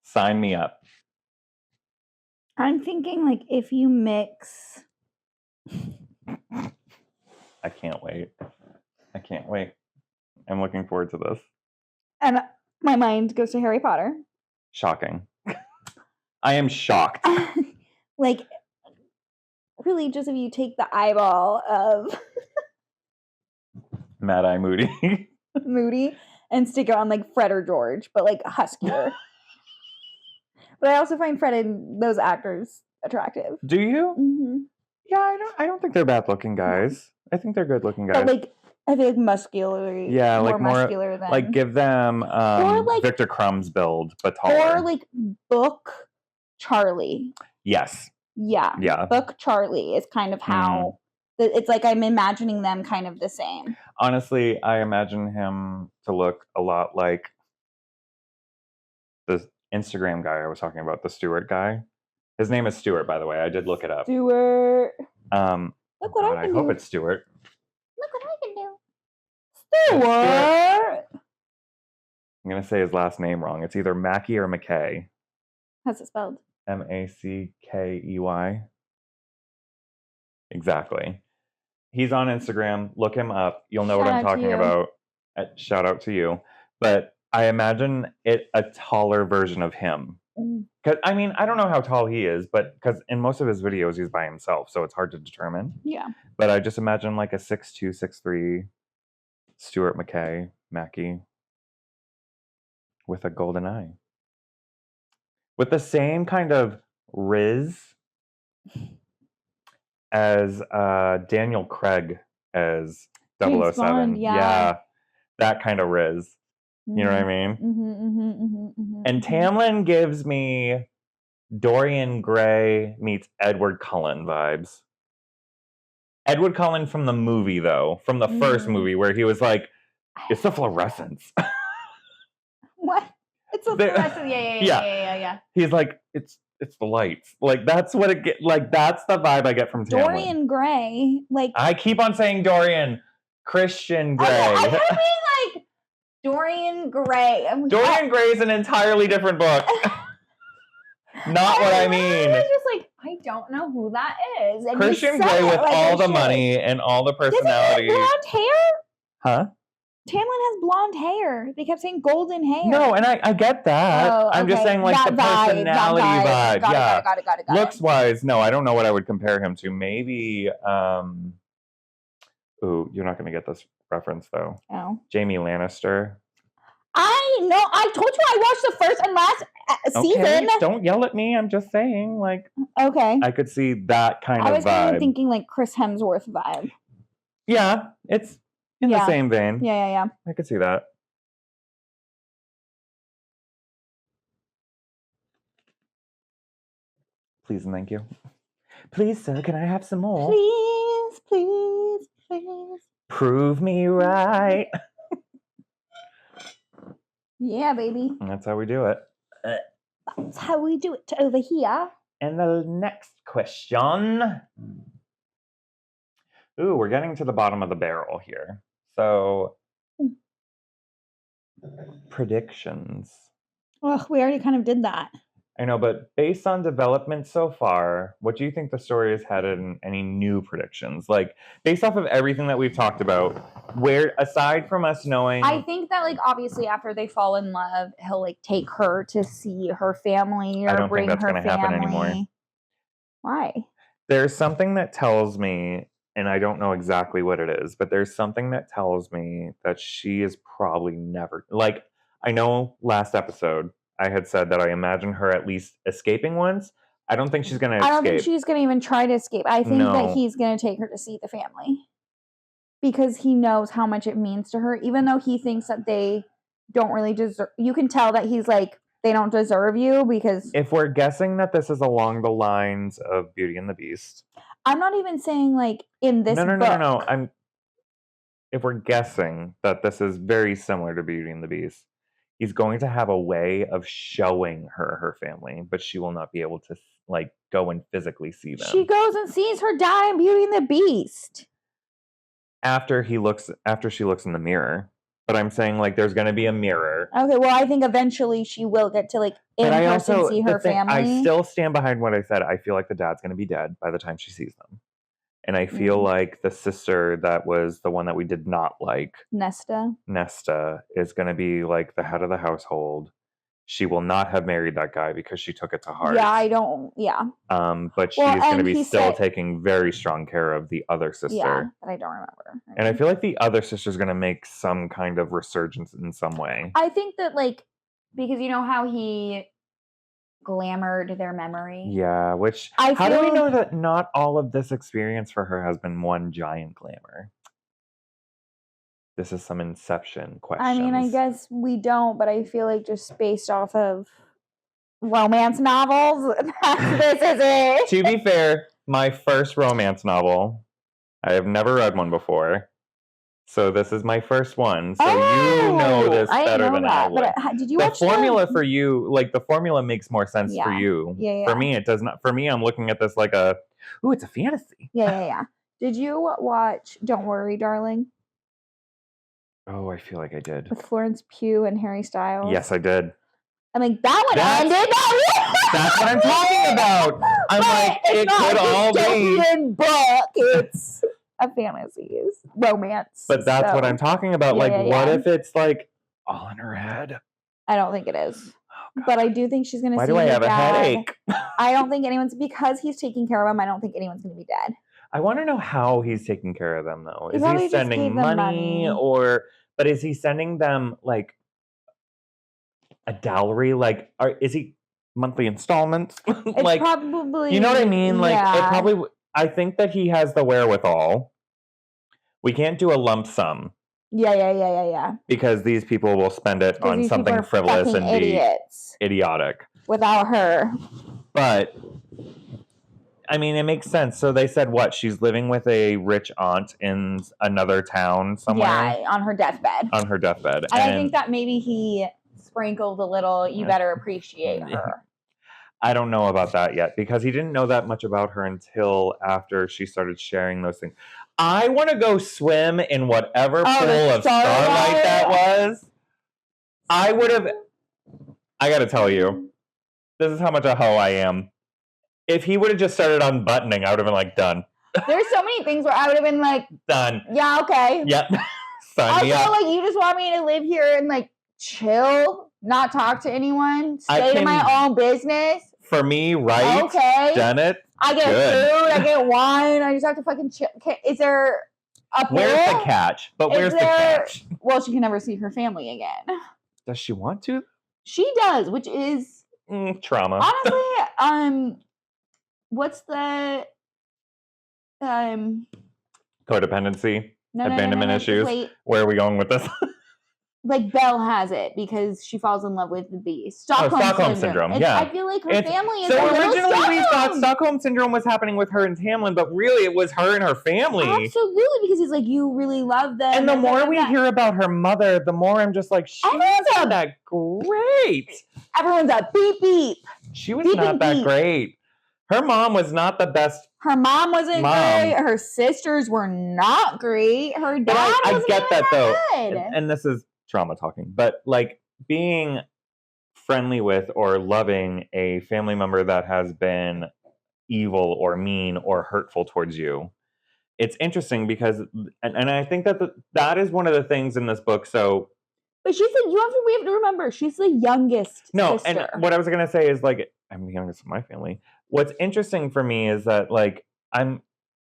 Sign me up. I'm thinking, like, if you mix... I can't wait. I can't wait. I'm looking forward to this. And my mind goes to Harry Potter. Shocking. I am shocked. Like, really, just if you take the eyeball of... Mad Eye Moody. Moody, and stick it on, like, Fred or George, but, like, huskier. But I also find Fred and those actors attractive. Do you? Mm-hmm. Yeah, I don't think they're bad looking guys. I think they're good looking guys. But like, I feel like muscular. Yeah, more like muscular than like give them or like Victor Crumb's build, but taller. Or like Book Charlie. Yes. Yeah. Yeah. Book Charlie is kind of how it's like I'm imagining them kind of the same. Honestly, I imagine him to look a lot like the Instagram guy I was talking about, the Stewart guy. His name is Stewart, by the way. I did look it up. Stewart. Look what I can do. I hope it's Stewart. Look what I can do. Stewart. I'm going to say his last name wrong. It's either Mackey or McKay. How's it spelled? Mackey. Exactly. He's on Instagram. Look him up. You'll know what I'm talking about. Shout out to you. But I imagine it a taller version of him. Because I mean, I don't know how tall he is, but because in most of his videos he's by himself, so it's hard to determine. Yeah. But I just imagine like a 6'2", 6'3" Stuart Mackey with a golden eye. With the same kind of riz as Daniel Craig as 007. Bond, yeah. That kind of riz. You know what I mean? And Tamlin gives me Dorian Gray meets Edward Cullen vibes. Edward Cullen from the movie, though. From the first movie, where he was like, it's the fluorescence. What? It's the fluorescence. Yeah. He's like, it's the lights. Like, that's what it get. Like, that's the vibe I get from Tamlin. Dorian Gray. Like, I keep on saying Dorian. Christian Gray. I kept being like, Dorian Gray. Dorian Gray is an entirely different book. Not what I mean. I was just like, I don't know who that is. And Christian Grey with all the money and all the personality. Does he have blonde hair? Huh? Tamlin has blonde hair. They kept saying golden hair. No, and I get that. Oh, I'm just okay. saying, like, That the personality vibe. Got it. Looks wise, no, I don't know what I would compare him to. Maybe, ooh, you're not going to get this reference, though. Oh. Jaime Lannister. I know. I told you I watched the first and last season. Don't yell at me. I'm just saying, like, okay. I could see that kind of vibe. I was kind of thinking, like, Chris Hemsworth vibe. Yeah, it's in the same vein. Yeah. I could see that. Please and thank you. Please, sir, can I have some more? Please. Prove me right. Yeah, baby. And that's how we do it. That's how we do it over here. And the next question. Ooh, we're getting to the bottom of the barrel here. So, predictions. Well, we already kind of did that. I know, but based on development so far, what do you think the story has headed in? Any new predictions? Like, based off of everything that we've talked about, where, aside from us knowing... I think that, like, obviously after they fall in love, he'll, like, take her to see her family or bring her family. I don't think that's going to happen anymore. Why? There's something that tells me, and I don't know exactly what it is, but there's something that tells me that she is probably never... Like, I know last episode... I had said that I imagine her at least escaping once. I don't think she's going to escape. I don't think she's going to even try to escape. I think that he's going to take her to see the family. Because he knows how much it means to her. Even though he thinks that they don't really deserve... You can tell that he's like, they don't deserve you because... If we're guessing that this is along the lines of Beauty and the Beast... I'm not even saying like in this book. No. If we're guessing that this is very similar to Beauty and the Beast... He's going to have a way of showing her her family, but she will not be able to, like, go and physically see them. She goes and sees her die in Beauty and the Beast. After she looks in the mirror. But I'm saying, like, there's going to be a mirror. Okay, well, I think eventually she will get to, like, in person see her family. I still stand behind what I said. I feel like the dad's going to be dead by the time she sees them. And I feel like the sister that was the one that we did not like, Nesta, is going to be like the head of the household. She will not have married that guy because she took it to heart. But she's going to be still taking very strong care of the other sister. Yeah, but I don't remember. And I feel like the other sister's going to make some kind of resurgence in some way. I think that, like, because you know how he glamored their memory. Yeah, which how do we know that not all of this experience for her has been one giant glamour? This is some Inception questions. I mean, I guess we don't, but I feel like just based off of romance novels, this is it. To be fair, my first romance novel, I have never read one before. So this is my first one. So you know this better than I would. But did you watch the formula for you? Like, the formula makes more sense for you. Yeah. For me, it does not. For me, I'm looking at this like it's a fantasy. Yeah. Did you watch Don't Worry, Darling? Oh, I feel like I did. With Florence Pugh and Harry Styles. Yes, I did. I'm like, that one ended. That's what I'm talking about. I'm like, it could all be. Book. It's a fantasy, romance. But that's what I'm talking about. What if it's like all in her head? I don't think it is. Oh, but I do think she's going to see Why do I have a headache? I don't think because he's taking care of him, I don't think anyone's going to be dead. I want to know how he's taking care of them, though. Is he sending money but is he sending them like a dowry? Like, is he monthly installments? Like, probably. You know what I mean? Like, it probably. I think that he has the wherewithal. We can't do a lump sum. Yeah. Because these people will spend it on something frivolous and idiots. Be idiotic. Without her. But, I mean, it makes sense. So they said what? She's living with a rich aunt in another town somewhere? Yeah, on her deathbed. And I think that maybe he sprinkled a little, you better appreciate her. I don't know about that yet because he didn't know that much about her until after she started sharing those things. I want to go swim in whatever pool of starlight that was. I got to tell you, this is how much a hoe I am. If he would have just started unbuttoning, I would have been like, done. There's so many things where I would have been like, done. Yeah, okay. Yep. Sign me Also, up. like, you just want me to live here and, like, chill, not talk to anyone, stay in my own business. For me, right? Okay. Done it. I get food, I get wine, I just have to fucking chill. Is there a pool? Where's the catch? But where's the catch? Well, she can never see her family again. Does she want to? She does, which is trauma. Honestly, what's the codependency, no, abandonment issues. Wait. Where are we going with this? Like Belle has it because she falls in love with the beast. Stockholm syndrome. Yeah, I feel like her family is so a little originally we thought Stockholm syndrome was happening with her and Tamlin, but really it was her and her family. Absolutely, because he's like, you really love them. And the more we hear about her mother, the more I'm just like, she's not that great. Everyone's a beep beep. She was not that great. Her mom was not the best. Her mom wasn't great. Her sisters were not great. Her dad I get that though, and this is trauma talking, but like being friendly with or loving a family member that has been evil or mean or hurtful towards you, it's interesting because, and I think that that is one of the things in this book. So, but she's we have to remember she's the youngest. No, sister. And what I was gonna say is like I'm the youngest of my family. What's interesting for me is that like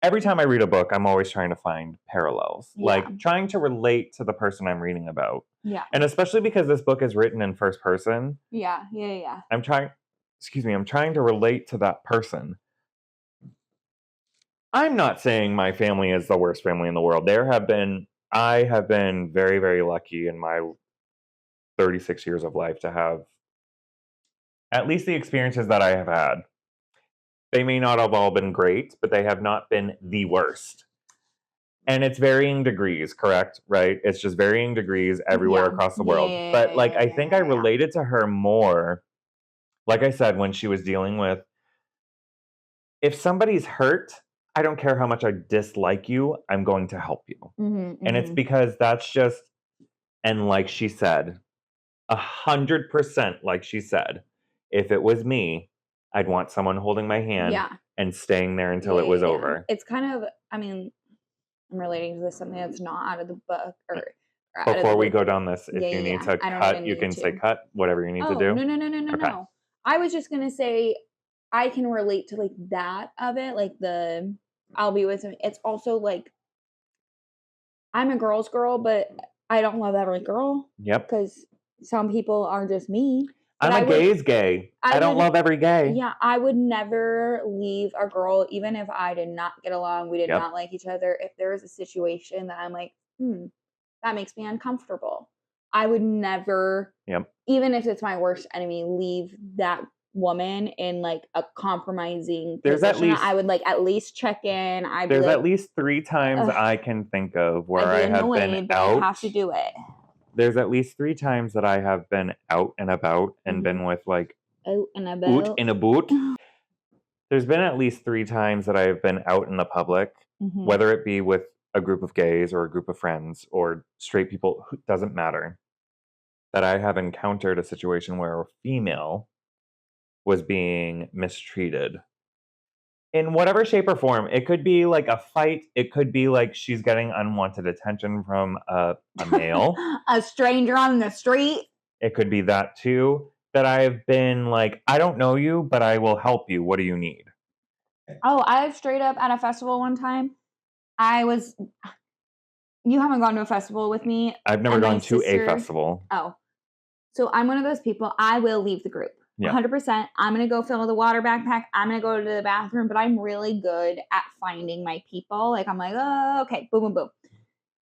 every time I read a book, I'm always trying to find parallels, like trying to relate to the person I'm reading about. Yeah. And especially because this book is written in first person. Yeah. I'm trying to relate to that person. I'm not saying my family is the worst family in the world. I have been very, very lucky in my 36 years of life to have at least the experiences that I have had. They may not have all been great, but they have not been the worst. And it's varying degrees, correct? Right? It's just varying degrees everywhere across the world. But like, I think I related to her more, like I said, when she was dealing with, if somebody's hurt, I don't care how much I dislike you, I'm going to help you. And it's because that's just, and like she said, 100% like she said, if it was me, I'd want someone holding my hand and staying there until it was over. It's kind of, I mean, I'm relating to this something that's not out of the book. Or before we go down this, if you need to cut, you can say cut, whatever you need to do. No. I was just going to say, I can relate to like that of it, like the I'll be with him. It's also like, I'm a girl's girl, but I don't love every girl. Yep. Because some people are just me. I'm a gay's gay. I don't love every gay. Yeah, I would never leave a girl, even if I did not get along, we did not like each other. If there was a situation that I'm like, that makes me uncomfortable, I would never, even if it's my worst enemy, leave that woman in like a compromising position. I would like at least check in. There's at least 3 times I can think of where I have been out. I have to do it. There's at least 3 times that I have been out and about and been with like out and about. In a boot. There's been at least 3 times that I have been out in the public, whether it be with a group of gays or a group of friends or straight people, doesn't matter, that I have encountered a situation where a female was being mistreated in whatever shape or form. It could be like a fight. It could be like she's getting unwanted attention from a male. A stranger on the street. It could be that too. That I've been like, I don't know you, but I will help you. What do you need? Oh, I was straight up at a festival one time. You haven't gone to a festival with me. I've never gone to a festival. Oh. So I'm one of those people, I will leave the group. 100%. I'm going to go fill the water backpack. I'm going to go to the bathroom, but I'm really good at finding my people. Like, I'm like, oh, okay, boom, boom, boom.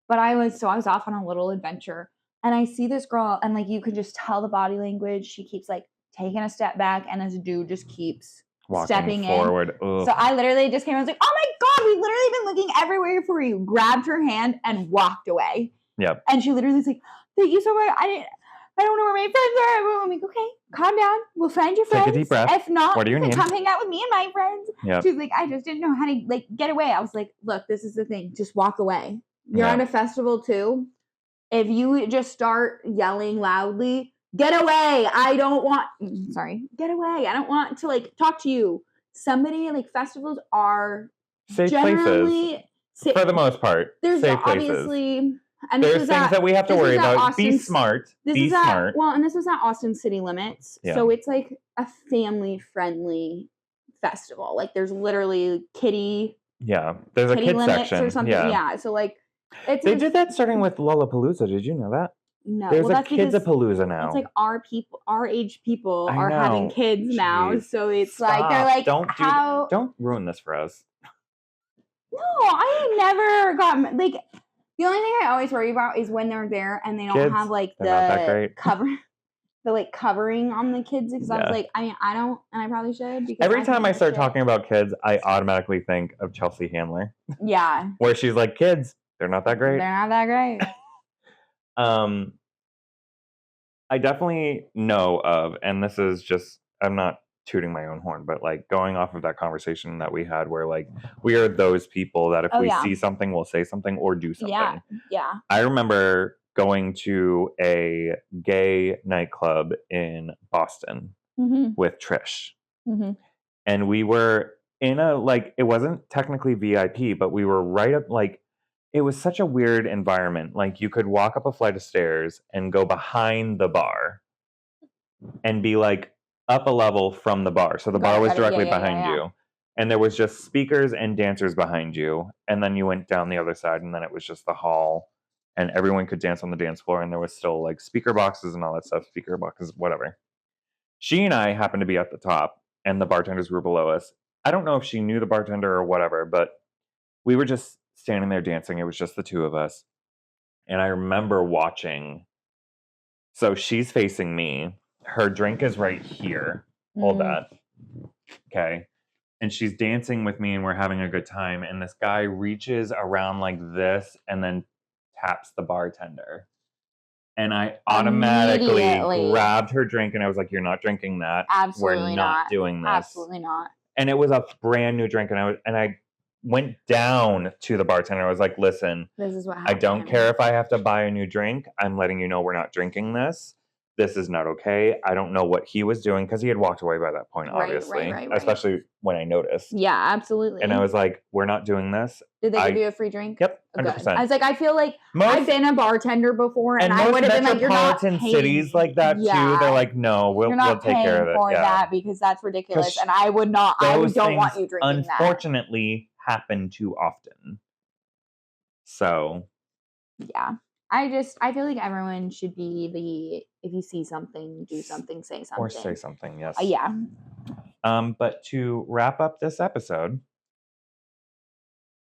But I was off on a little adventure, and I see this girl, and like, you could just tell the body language. She keeps like taking a step back, and this dude just keeps stepping forward. So I literally just came and was like, oh my God, we've literally been looking everywhere for you. Grabbed her hand and walked away. Yep. And she literally was like, thank you so much. I don't know where my friends are. I'm like, okay, calm down. We'll find your friends. Take a deep breath. If not, what do you need? Come hang out with me and my friends. Yep. She's like, I just didn't know how to like get away. I was like, look, this is the thing. Just walk away. You're at a festival too. If you just start yelling loudly, get away. Get away. I don't want to like talk to you. Somebody like festivals are safe places. For the most part. There's safe obviously places. And There's things that we have to worry about. Be smart. Be smart. Well, and this was at Austin City Limits. Yeah. So it's like a family-friendly festival. Like there's literally kiddie there's a kids limits section or something. Yeah. So like they did that starting with Lollapalooza. Did you know that? No. There's a Kids-a-Palooza now. It's like our age people are having kids now. So it's like they're like, don't ruin this for us. No, I never got like the only thing I always worry about is when they're there and they don't have like the covering on the kids, because I was like, I mean, I don't, and I probably should. Because every time I start talking about kids, I automatically think of Chelsea Handler. Yeah. Where she's like, kids, they're not that great. They're not that great. I definitely know of, and this is just, I'm not tooting my own horn, but like going off of that conversation that we had where like we are those people that if we see something, we'll say something or do something. Yeah. I remember going to a gay nightclub in Boston with Trish. And we were in a, like, it wasn't technically VIP, but we were right up, like, it was such a weird environment. Like you could walk up a flight of stairs and go behind the bar and be like up a level from the bar. So the bar was directly behind you. And there was just speakers and dancers behind you. And then you went down the other side and then it was just the hall and everyone could dance on the dance floor. And there was still like speaker boxes and all that stuff, speaker boxes, whatever. She and I happened to be at the top and the bartenders were below us. I don't know if she knew the bartender or whatever, but we were just standing there dancing. It was just the two of us. And I remember watching. So she's facing me. Her drink is right here. Hold that. Okay. And she's dancing with me and we're having a good time. And this guy reaches around like this and then taps the bartender. And I automatically grabbed her drink and I was like, you're not drinking that. Absolutely we're not doing this. Absolutely not. And it was a brand new drink. And I went down to the bartender. I was like, listen, this is what happened. I don't care if I have to buy a new drink. I'm letting you know we're not drinking this. This is not okay. I don't know what he was doing because he had walked away by that point, obviously, especially when I noticed. Yeah, absolutely. And I was like, we're not doing this. Did they give you a free drink? Yep, 100%. I was like, I feel like I've been a bartender before and I would have been like, you're not paying. Metropolitan cities like that too, they're like, no, we'll take care of it. For that because that's ridiculous. And I would not, I don't want you drinking that. Unfortunately, happen too often. So. Yeah. I feel like everyone should be if you see something, do something, say something. Or say something, yes. Yeah. But to wrap up this episode,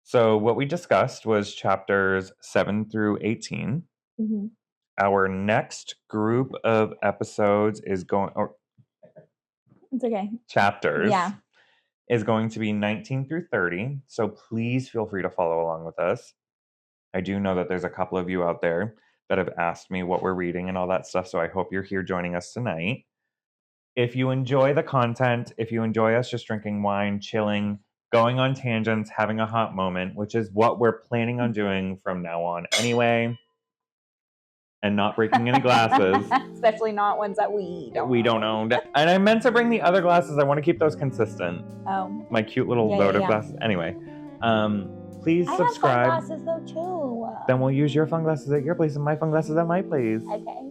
so what we discussed was chapters 7 through 18. Our next group of episodes is it's okay. Chapters. Yeah. Is going to be 19 through 30. So please feel free to follow along with us. I do know that there's a couple of you out there that have asked me what we're reading and all that stuff. So I hope you're here joining us tonight. If you enjoy the content, if you enjoy us just drinking wine, chilling, going on tangents, having a hot moment, which is what we're planning on doing from now on anyway, and not breaking any glasses. Especially not ones that we don't own. And I meant to bring the other glasses. I want to keep those consistent. Oh. My cute little load of glasses. Anyway, please subscribe. I have fun glasses though too. Then we'll use your fun glasses at your place and my fun glasses at my place. Okay.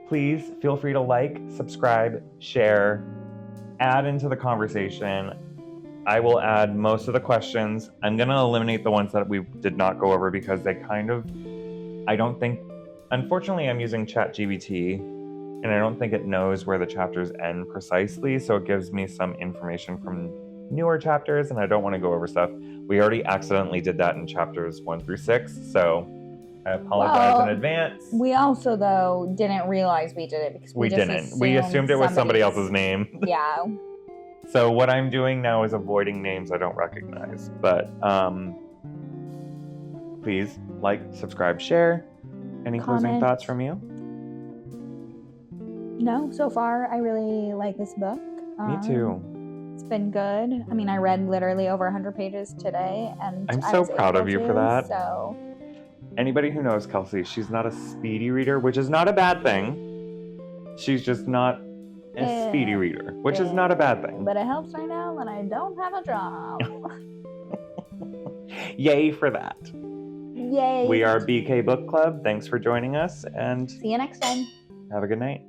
Please feel free to like, subscribe, share, add into the conversation. I will add most of the questions. I'm going to eliminate the ones that we did not go over because they unfortunately, I'm using ChatGPT and I don't think it knows where the chapters end precisely. So it gives me some information from newer chapters and I don't want to go over stuff. We already accidentally did that in chapters 1 through 6. So I apologize in advance. We also, though, didn't realize we did it because we didn't. We assumed it was somebody else's name. Yeah. So what I'm doing now is avoiding names I don't recognize. But please like, subscribe, share. Any closing thoughts from you? No, so far I really like this book. Me too. It's been good. I mean, I read literally over 100 pages today, and I'm so proud of you for that. So, anybody who knows Kelsey, she's not a speedy reader, which is not a bad thing. She's just not a speedy reader, which is not a bad thing. But it helps right now when I don't have a job. Yay for that. Yay. We are BK Book Club. Thanks for joining us, and See you next time. have a good night.